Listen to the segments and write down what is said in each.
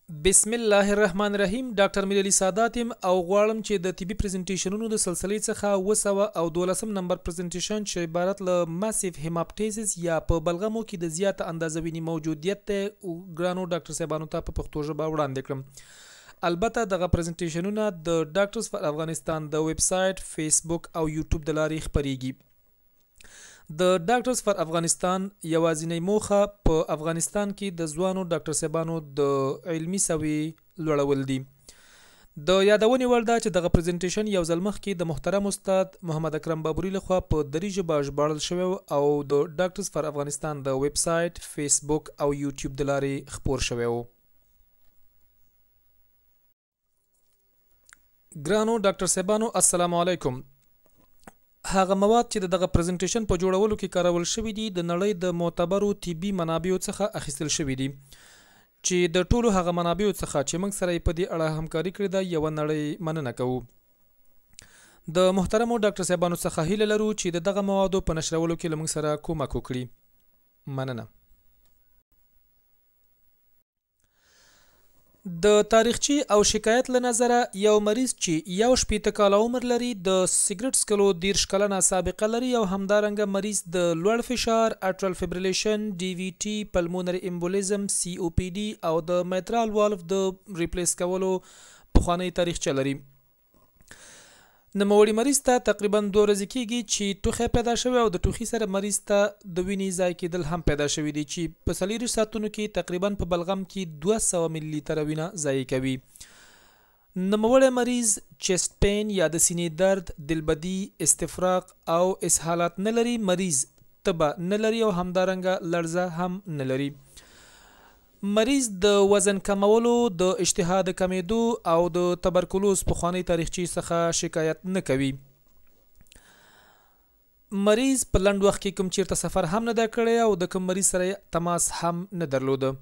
بسم الله الرحمن الرحیم ډاکټر میر علي سادات یم او غواړم چې د طبي پریزنټیشنونو د سلسلې څخه 212 نمبر پریزنټیشن چې عبارت له ماسیف هیماپټیسس یا په بلغمو کې د زیاته اندازه وینې موجودیت ته ګرانو ډاکټر صاحبانو ته په پښتو ژبه وړاندې کړم. البته دغه پریزنټیشنونه د ډاکټرز فار افغانستان د ویب سایټ، فیسبوک او یوټیوب د لارې خپریږي. د ډاکټرز فار افغانستان یوازینی موخه په افغانستان کې د ځوانو ډاکټر صاحبانو د علمي سویې لوړول دي. د یادونې وړ ده چې دغه پریزنټیشن یو ځل مخکې د محترم استاد محمد اکرم بابوري لخوا په دري ژبه ژباړل شوی او د ډاکټرز فار افغانستان د ویب سایټ، فیسبوک او یوټیوب د لارې خپور شوی و. ګرانو ډاکټر صاحبانو السلام علیکم. هغه مواد چې دغه پریزنټیشن په جوړولو کې کارول شوي دي د نړۍ د معتبرو طبي منابعو څخه اخیستل شوي دي چې د ټولو هغه منابعو څخه چې موږ سره په دې اړه همکاري کړې ده یوه نړۍ مننه کوو. د محترمو ډاکټر صاحبانو څخه هیله لرو چې دغه موادو په نشرولو کې له موږ سره کومک وکړي. مننه. د تاریخچی او شکایت له نظره یو مریض چې 1.5 کاله عمر لري، د سیګریټ څکلو 30 کلنه سابقه لري او همدارنګه مریض د لوړ فشار، اټرل فیبریلیشن، ډي وي ټي، پلمونري امبولیزم، سی او پی ډي او د میترال والف د ریپلیس کولو پخوانی تاریخچه لري. نوموړي مریض ته تقریبا 2 ورځې کېږي چې ټوخی پیدا شوی او د ټوخي سره مریض ته د وینې ضایع کېدل هم پیدا شوي دي چې په 40 ساعتونو کې تقریبا په بلغم کې 200 ملي لیتره وینه ضایع کوي. نوموړی مریض چیسټ پین یا د سینې درد، دلبدي، استفراغ او اسهالات نه لري، مریض تبه نه لري او همدارنګه لړزه هم نه لري. مریض د وزن کمولو، د اشتها د کمیدو او د تبرکلوز پخوانی تاریخچی څخه شکایت نه کوي. مریض په لنډ وخت کې کوم چیرته سفر هم نه ده کړی او د کوم مریض سره تماس هم نه درلوده.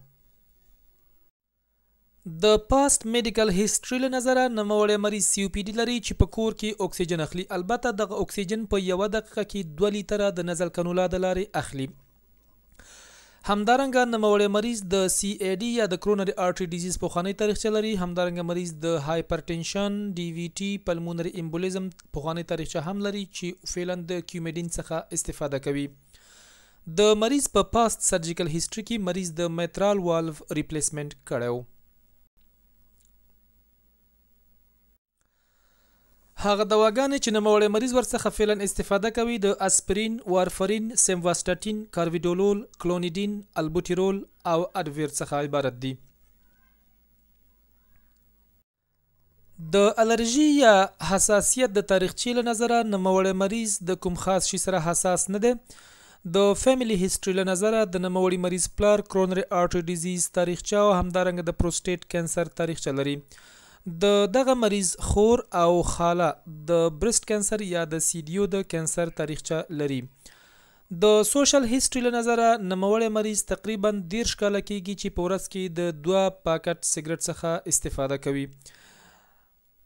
د پاست میډیکل هیستوري له نظره نوموړی مریض سی او پی ډي لري چې په کور کې اکسیجن اخلي. البته دغه اکسیجن په 1 دقیقه کې 2 لیتره د نزل کنولا د لارې اخلي. همدارنګه نوموړی مریض د سی ای ډي یا د کرونري آرټري ډیزیز پخوانی تاریخچه لري. همدارنګه مریض د هایپرټنشن، ډي وي ټي، پلمونري امبولیزم پخوانی تاریخچه هم لري چې فعلا د کیومیډین څخه استفاده کوي. د مریض په پاست سرجیکل هیستوري کې مریض د میترال والف ریپلیسمنٹ کړو. هغه دواګانې چې نوموړی مریض ورڅخه فعلا استفاده کوي د اسپرین، وارفرین، سیمواستاتین، کاربیډولول، کلونیدین، البوتیرول او اډویر څخه عبارت دي. د الرژي یا حساسیت د تاریخچې له نظره نوموړی مریض د کوم خاص شي سره حساس نه دی. د فیملی هیستوري له نظره د نوموړي مریض پلار کرونري آرټري ډیزیز تاریخچه او همدارنګه د پروسټیټ کینسر تاریخچه لري. د دغه مریض خور او خاله د برست کینسر یا د سی ډي او د کینسر تاریخچه لري. د سوشل هیستوري له نظره نوموړی مریض تقریبا 10 کاله کېږي چې په ورځ کې د 2 پاکټ سیګریټ څخه استفاده کوي.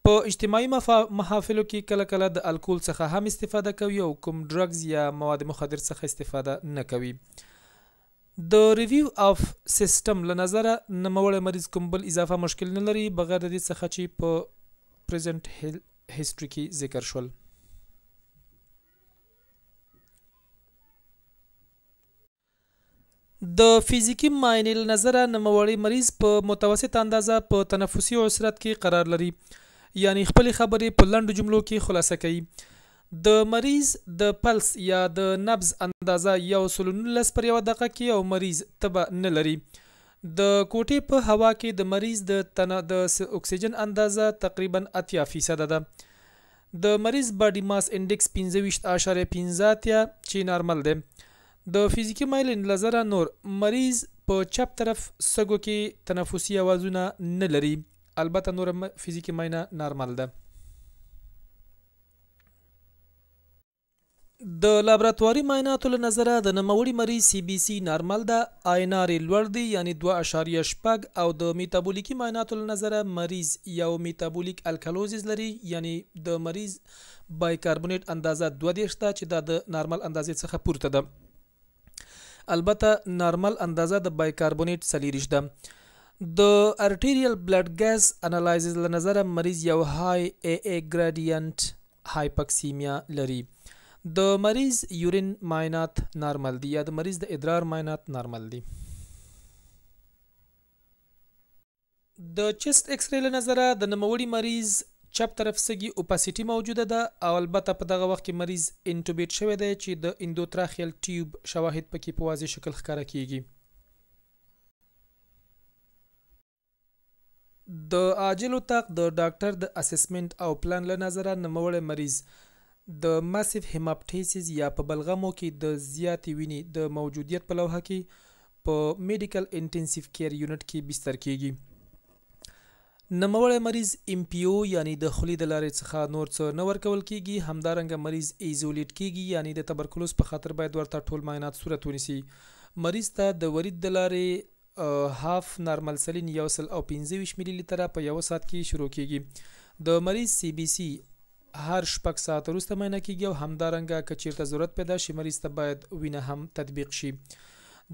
په اجتماعي محافلو کې کله کله د الکول څخه هم استفاده کوي او کوم ډرګز یا مواد مخدر څخه استفاده نه کوي. د ریویو اف سیستم له نظره نوموړی مریض کوم بل اضافه مشکل نه لري بغیر د دې څخه چې په پریزنټ هیستوري کې ذکر شول. د فزیکی معاینې له نظره نوموړی مریض په متوسط اندازه په تنفسي عسرت کې قرار لري، یعنی خپل خبرې په لنډو جملو کې خلاصه کوي. د مریض د پلس یا د نبض اندازه 119 پر 1 دقیقه کې او مریض تبه نه لري. د کوټې په هوا کې د مریض د اکسیجن اندازه تقریبا 80% ده. د مریض باډي ماس انډیکس 25.15 چې نارمل دی. د فزیکی مایلین نظر نور مریض په چپ طرف سږو کې تنفسي اوازونه نه لري. البته نور فزیکی ماینه نارمل ده. د لابراتواري معایناتو له نظره د نوموړي مریض سی بی سی نارمل ده، آی ان ار لوړ دی یعنی 2.6 او د میتابولیکي معایناتو له نظره مریض یو میتابولیک الکالوزیز لري، یعنی د مریض بایکاربونیت اندازه 2.0 ده چې دا د نارمل اندازې څخه پورته ده. البته نارمل اندازه د بایکاربونیت 40 ده. د ارټیریل بلډ ګیس انالایزز له نظره مریض یو های ای ای ګریډینټ هایپکسیمیا لري. د مریض یورین معاینات نارمل دي یا د مریض د ادرار معاینات نارمل دي. د چست ایکس ری له نظره د نوموړي مریض چپ طرف سږي اوپاسیټي موجوده ده او البته په دغه وخت کې مریض انټوبیټ شوی دی چې د اندوتراخیل ټیوب شواهد پکې په واضح شکل ښکاره کیږي. د عاجل اتاق د ډاکټر د اسسمنت او پلان له نظره نوموړی مریض د ماسیف هیماپټیسیس یا په بلغمو کې د زیاتې وینې د موجودیت په لوحه کې په میډیکل انټنسیو کیر یونټ کې بستر کیږي. نوموړی مریض ام پی او یعنی د خولې د لارې څخه نور څه نه ورکول کیږي. همدارنګه مریض ایزولیټ کیږي یعنی د تبرکلوز په خاطر باید ورته ټول معاینات صورت ونیسي. مریض ته د ورید د لارې هاف نارمل سلین 125 ملي لیتره په یو ساعت کې شروع کیږي. د مریض سی بی سی هر شپږ ساعت وروسته معاینه کیږي او همدارنګه که چیرته ضرورت پیدا شي مریض ته باید وینه هم تطبیق شي.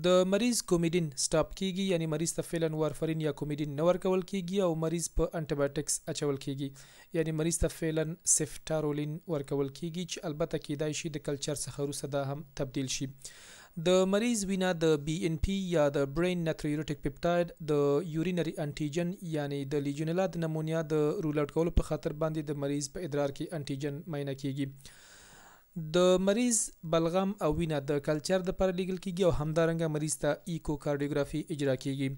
د مریض کومیډین سټاپ کیږي یعنی مریض ته فعلا وارفرین یا کومیډین نه ورکول کیږي او مریض په انټي بایوټکس اچول کیږي یعنی مریض ته فعلا سفټارولین ورکول کیږي چې البته کیدای شي د کلچر څخه وروسته دا هم تبدیل شي. د مریض وینه د بی ان پی یا د برین ناتریوریټک پیپټاید د یورینری انټیجن یعنی د لیجونلا د نمونیا د رول اوټ کولو په خاطر باندې د مریض په ادرار کې انټیجن معاینه کیږي. د مریض بلغم او وینه د کلچر د پر لیږل کیږي او همدارنګه مریض ته ایکو کارډیوګرافي اجرا کیږي.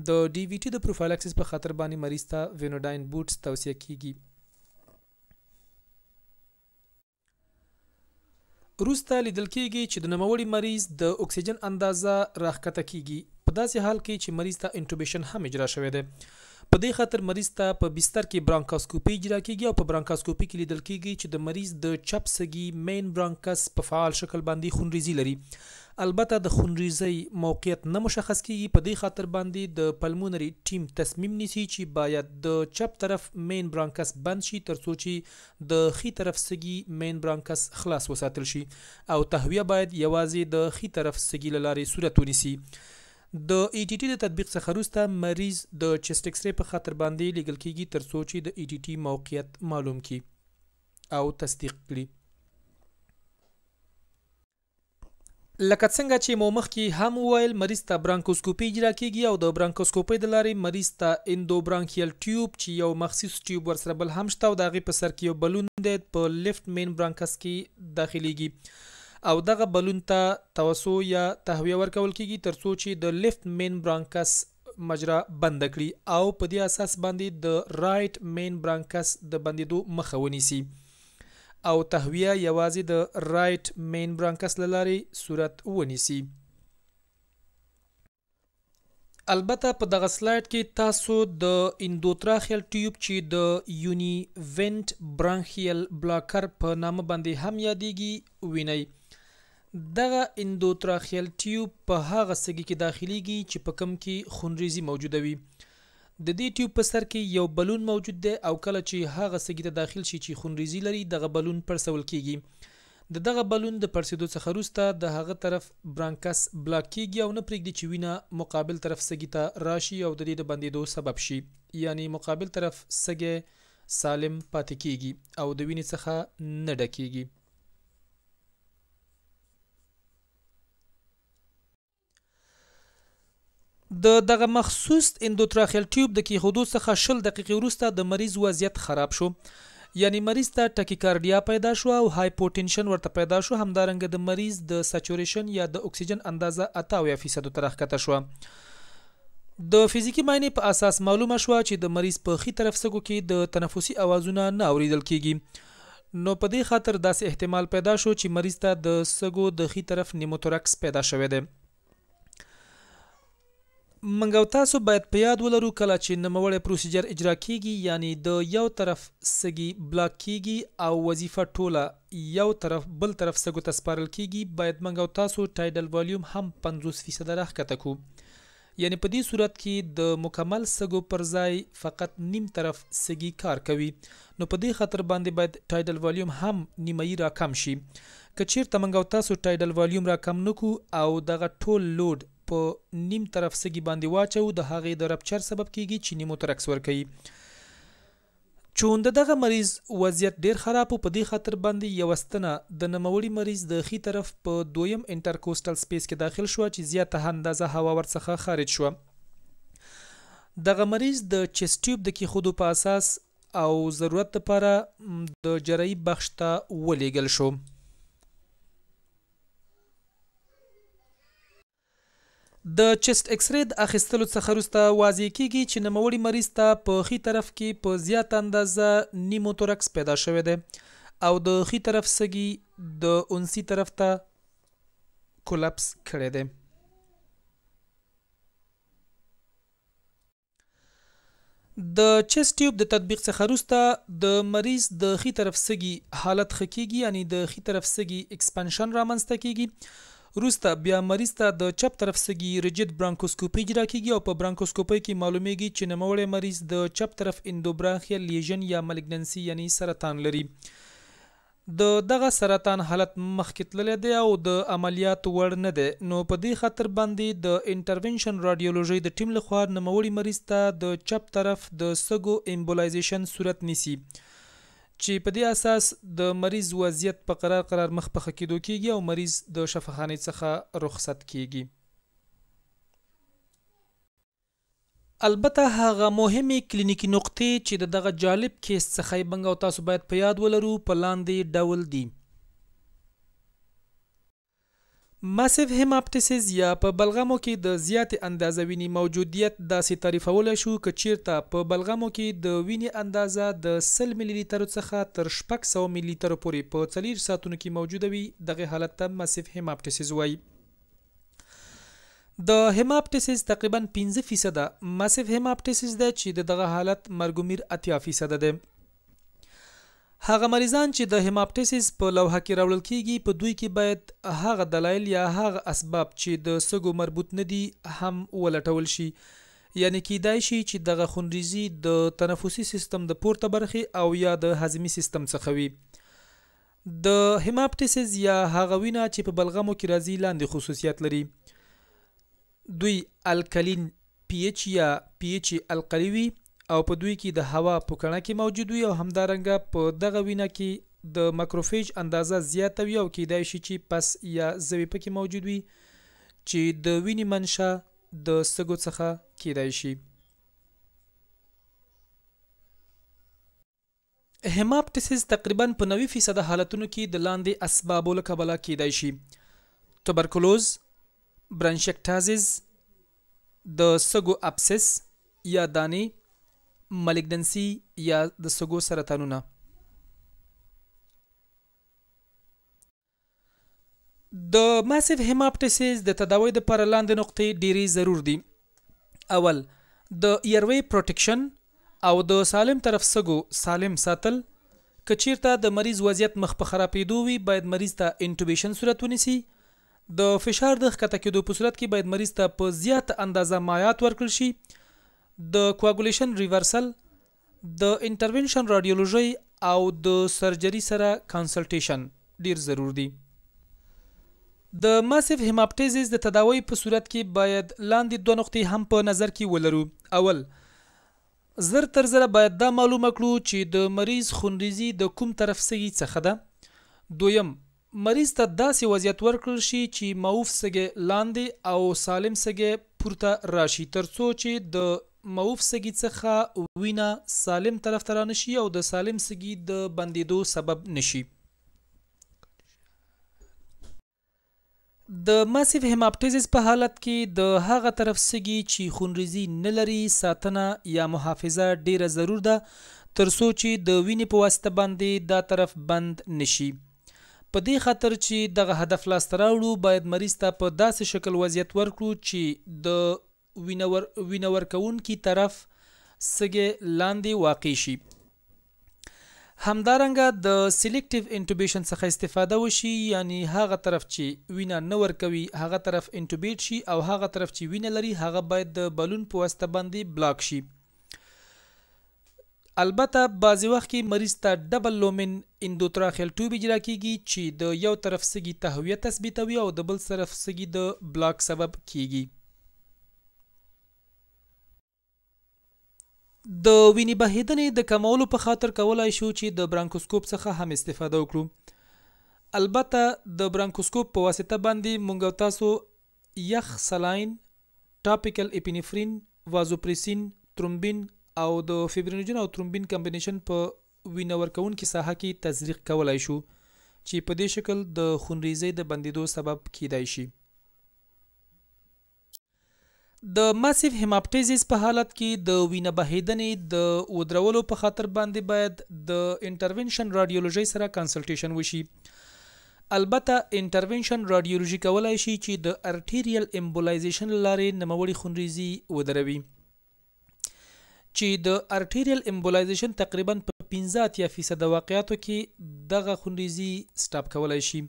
د ډي وی ټي د پروفایلکسس په خاطر باندې مریض ته وینوډاین بوټس توصیه کیږي. وروسته لیدل کیږي چې د نوموړي مریض د اکسیجن اندازه راښکته کیږي په داسې حال کې چې مریض ته انټوبیشن هم اجرا شوی دی. په دې خاطر مریض ته په بستر کې برانکاسکوپي اجرا کیږي او په برانکاسکوپي کې لیدل کیږي چې د مریض د چپ سږي مین برانکس په فعال شکل باندې خونریزي لري. البته د خونریزي موقعیت نه مشخص کیږي. په دې خاطر باندې د پلمونري ټیم تصمیم نیسي چې باید د چپ طرف مین برانکس بند شي ترڅو چې د خي طرف سږي مین برانکس خلاص وساتل شي او تهویه باید یوازې د خي طرف سږي له لارې صورت ونیسي. د ای ټی ټي د تطبیق څخه وروسته مریض د چست ایکس ری په خاطر باندې لیږل کیږي ترڅو چې د ای ټی ټي موقعیت معلوم کړي او تصدیق کړي. لکه څنګه چې مو مخکې هم وویل مریض ته برانکوسکوپي اجرا کیږي او د برانکوسکوپي د لارې مریض ته اندوبرانکیل ټیوب چې یو مخصوص ټیوب ورسره بل هم شته او د هغې په سر کې یو بلون دی په لیفت مین برانکس کې داخلیږي او دغه بلون ته توسو یا تهویه ورکول کیږي ترڅو چې د لیفت مین برانکس مجرا بند کړي او په دې اساس باندې د رائټ مین برانکس د بندیدو مخه ونیسي او تهویه یوازې د رائټ مین برانکس له لارې صورت ونیسي. البته په دغه سلایډ کې تاسو د اندوتراخیل ټیوب چې د یونی وینټ برانکیل بلاکر په نامه باندې هم یادېږي وینئ. دغه اندوتراخیل ټیوب په هغه سږي کې داخلیږي چې په کوم کې خونریزي موجوده وي. د دې ټیوب په سر کې یو بلون موجود دی او کله چې هغه سږي ته داخل شي چې خونریزي لري دغه بلون پړسول کیږي. د دغه بلون د پړسېدو څخه وروسته د هغه طرف برانکس بلاک کیږي او نه پرېږدي چې وینه مقابل طرف سږي ته راشي او د دې د بندېدو سبب شي یعنی مقابل طرف سږی سالم پاتې کیږي او د وینې څخه نه ډکیږي. د دغه مخصوص اندوتراخیل ټیوب د کیښودو څخه 20 دقیقې وروسته د مریض وضعیت خراب شو یعنی مریض ته ټاکیکارډیا پیدا شو او هایپوټنشن ورته پیدا شو. همدارنګه د مریض د سچوریشن یا د اکسیجن اندازه 88% ته راښکته شوه. د فزیکی معاینې په اساس معلومه شوه چې د مریض په خي طرف سږو کې د تنفسي اوازونه نه اوریدل کیږي. نو په دې خاطر داسې احتمال پیدا شو چې مریض ته د سږو د خي طرف نیموتورکس پیدا شوی دی. منګ او تاسو باید په یاد ولرو کله چې نوموړی پروسیجر اجرا کیږي یعنی د یو طرف سږي بلاک کیږي او وظیفه ټوله یو طرف بل طرف سږو ته سپارل کیږي باید منګ او تاسو ټایډل والیوم هم 50% راښکته کو یعنی په دې صورت کې د مکمل سږو پر ځای فقط نیم طرف سږي کار کوي. نو په دې خاطر باندې باید ټایډل والیوم هم نیمایي راکم شي. که چیرته منګ او تاسو ټایډل والیوم راکم نکو او دغه ټول لود په نیم طرف سږي باندې واچو د هغې د رپچر سبب کیږي چې نیموتورکس ورکوي. چون دغه مریض وضعیت ډیر خراب په دې خاطر باندې یو ستنه د نوموړي مریض د خي طرف په دویم انټرکوسټل سپیس کې داخل شو چې زیاته اندازه هوا ورڅخه خارج شو. دغه مریض د چست ټیوب د کیښودو په اساس او ضرورت لپاره د جراحي بخش ته ولېږل شو. د چست ایکس ری د اخیستلو څخه وروسته واضح کیږي چې نوموړي مریض ته په خي طرف کې په زیات اندازه نیموتورکس پیدا شوی دی او د خي طرف سږي د انسي طرف ته کولپس کړی دی. د چست ټیوب د تطبیق څخه وروسته د مریض د خي طرف سږي حالت ښه کیږي، یعنی د خي طرف سږي اکسپنشن رامنځته کیږي. وروسته بیا مریض ته د چپ طرف سږي ریجید برانکوسکوپي اجرا کیږي او په برانکوسکوپي کې معلومیږي چې نوموړی مریض د چپ طرف اندوبرانخیل لیژن یا مالیګننسي یعنی سرطان لري. د دغه سرطان حالت مخکې تللی دی او د عملیات وړ نه دی، نو په دې خاطر باندې د انټرونشن رادیولوژي د ټیم لخوا نوموړي مریض ته د چپ طرف د سږو امبولایزیشن صورت نیسي چې په دې اساس د مریض وضعیت په قرار مخ په ښه کېدو کیږي او مریض د شفاخانې څخه رخصت کیږي. البته هغه مهمې کلینیکي نقطې چې د دغه جالب کیس څخه یې بنګ او تاسو باید په یاد ولرو په لاندې ډول دي. ماسیو هیماپټیسیس یا په بلغمو کې د زیات اندازه ویني موجودیت داسې تعریفولی شو که چیرته په بلغمو کې د وینې اندازه د 100 ملي لیترو څخه تر 600 ملي لیترو پورې په 4 ساعتونو کې موجوده وي، دغه حالت ته ماسیو هیماپټیسیس وایي. د هیماپټیسیس تقریبا 15% ماسیو هیماپټیسیس ده چې دغه حالت مرګومیر 80% ده. هغه مریضان چې د هیماپټیسیس په لوحه کې راوړل کیږي په دوی کې باید هغه دلایل یا هغه اسباب چې د سږو مربوط نه دي هم ولټول شي، یعنی کیدای شي چې دغه خونریزي د تنفسي سیستم د پورته برخې او یا د هضمي سیستم څخه وي. د هیماپټیسیس یا هغه وینه چې په بلغمو کې راځي لاندې خصوصیات لري. دوی الکلین پی ایچ یا پی ایچ القلي وي او په دوی کې د هوا په کڼه کې موجود وي او همدارنګه په دغه وینه کې د ماکروفیج اندازه زیاته وي او کیدای شي چې پس یا زوی پکې موجود وي چې د وینې منشا د سږو څخه کیدای شي. هیماپټیسیس تقریبا په 90% حالتونو کې د لاندې اسبابو له کبله کیدای شي: توبرکلوز، برانشیکټازیس، د سږو ابسس یا دانې، مالیګننسي یا د سږو سرطانونه. د ماسیو هیماپټیسیس د تداوی لپاره لاندې نقطې ډیرې ضرور دي. اول، د ایروي پروټیکشن او د سالم طرف سږو سالم ساتل. که چیرته د مریض وضعیت مخ په خرابېدو وي باید مریض ته انټوبیشن صورت ونیسي. د فشار د ښکته کېدو په صورت کې باید مریض ته په زیات اندازه مایعات ورکړل شي. د کواګولیشن ریورسل، د انټرونشن رادیولوژي او د سرجری سره کنسلټیشن ډیر ضرور دي. د ماسیو هیماپټیسیس د تداوی په صورت کې باید لاندې دوه نقطې هم په نظر کې ولرو. اول، زر تر زره باید دا معلومه کړو چې د مریض خونریزي د کوم طرف سږي څخه ده. دویم، مریض ته داسې وضعیت ورکړل شي چې معوف سږي لاندې او سالم سږي پورته راشي ترڅو چې د معوف سږي څخه وینه سالم طرف ته رانشي او د سالم سږي د بندیدو سبب نشي. د ماسیو هیماپټیسیس په حالت کې د هغه طرف سږي چې خونریزي نه لري ساتنه یا محافظه ډیره ضرور ده ترڅو چې د وینې په واسطه باندې دا طرف بند نشي. په دې خاطر چې دغه هدف لاسته راوړو باید مریض ته په داسې شکل وضعیت ورکړو چې د وینه ورکوونکي طرف سږي لاندې واقع شي. همدارنګه د سلیکټیو انټوبیشن څخه استفاده وشي، یعنی هغه طرف چې وینه نه ورکوي هغه طرف انټوبیټ شي او هغه طرف چې وینه لري هغه باید د بلون په واسطه باندې بلاک شي. البته بعضی وخت کې مریض ته ډبل لومن اندوتراخیل ټیوب اجرا کیږي چې د یو طرف سږي تهویه تثبیتوي او د بل طرف سږي د بلاک سبب کیږي. د وینې بهیدنې د کمولو په خاطر کولای شو چې د برانکوسکوپ څخه هم استفاده وکړو. البته د برانکوسکوپ په واسطه باندې مونږ او تاسو یخ سلاین، ټاپیکل اپینفرین، وازوپریسین، ترومبین او د فیبرینوجن او ترومبین کمبینیشن په وینه ورکوونکې ساحه کې تزریق کولای شو چې په دې شکل د خونریزۍ د بندیدو سبب کیدای شي. د ماسیو هیماپټیزیس په حالت کې د وینه بهیدنې د ودرولو په خاطر باندې باید د انټرونشن رادیولوژي سره کنسلټیشن وشي. البته انټرونشن رادیولوژي کولای شي چې د ارټیریل امبولایزیشن لارې نوموړي خونریزي ودروي، چې د ارټیریل امبولایزیشن تقریبا په 15% واقعیاتو کې دغه خونریزي سټاپ کولای شي.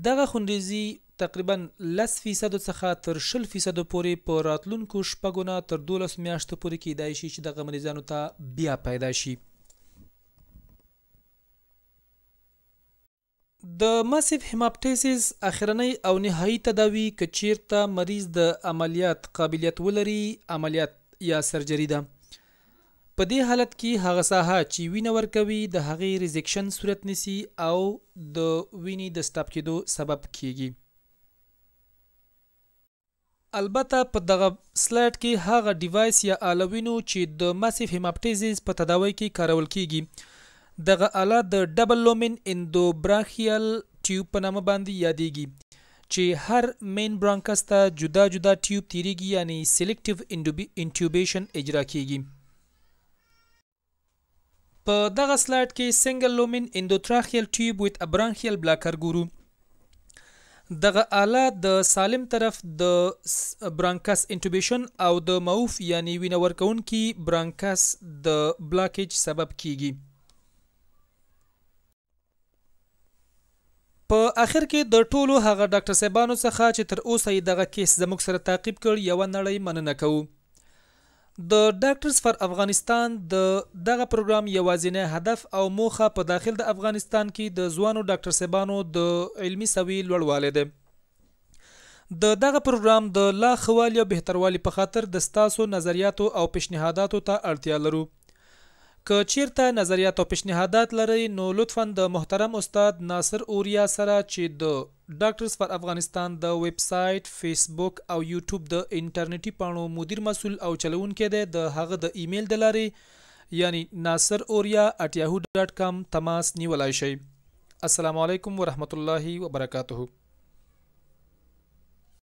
دغه خونریزي تقریبا 10% څخه تر 20% پورې په راتلونکو شپږو نه تر 12 میاشتو پورې کیدای شي چې دغه مریضانو ته بیا پیدا شي. د ماسیو هیماپټیسیس اخرنی او نهایی تداوی که چیرته مریض د عملیات قابلیت ولري، عملیات یا سرجری ده. په دې حالت کې هغه ساحه چې وینه ورکوي د هغې ریزیکشن صورت نیسي او د وینې د سټاپ کېدو سبب کیږي. البته په دغه سلایډ کې هغه ډیوایس یا آله وینو چې د ماسیو هیماپټیزیس په تداوی کې کارول کیږي. دغه آله د ډبل لومن اندوبرانخیال ټیوب په نامه باندې یادېږي چې هر مین برانکس ته جدا جدا ټیوب تیریږي، یعنی سلیکټیو انټیوبیشن اجرا کیږي. په دغه سلایډ کې سنگل لومن اندوتراخیال ټیوب ویت ا برانخیال بلاکر ګورو. دغه آله د سالم طرف د برانکس انټوبیشن او د معوف یعنی وینه ورکوونکي برانکس د بلاکیج سبب کیږي. په اخر کې د ټولو هغه ډاکټر صاحبانو څخه چې تر اوسه یې دغه کیس زموږ سره تعقیب کړ یوه نړۍ مننه کوو. د ډاکټرز فار افغانستان دغه پروګرام یوازینی هدف او موخه په داخل د افغانستان کې د ځوانو ډاکټر صاحبانو د علمي سوي لوړوالی دی. د دغه پروګرام د لا ښه والي او بهتروالي په خاطر د ستاسو نظریاتو او پیشنهاداتو ته اړتیا لرو. که چیرته نظریات او پیشنهادات لرئ نو لطفا د محترم استاد ناصر اوریا سره چې د ډاکټرز فار افغانستان د ویب سایټ، فیسبوک او یوټیوب د انټرنیټي پاڼو مدیر مسول او چلوونکی دی، د هغه د ایمیل د لارې یعنی naseroria@yahoo.com تماس نیولای شئ. السلام علیکم ورحمت الله وبرکاته.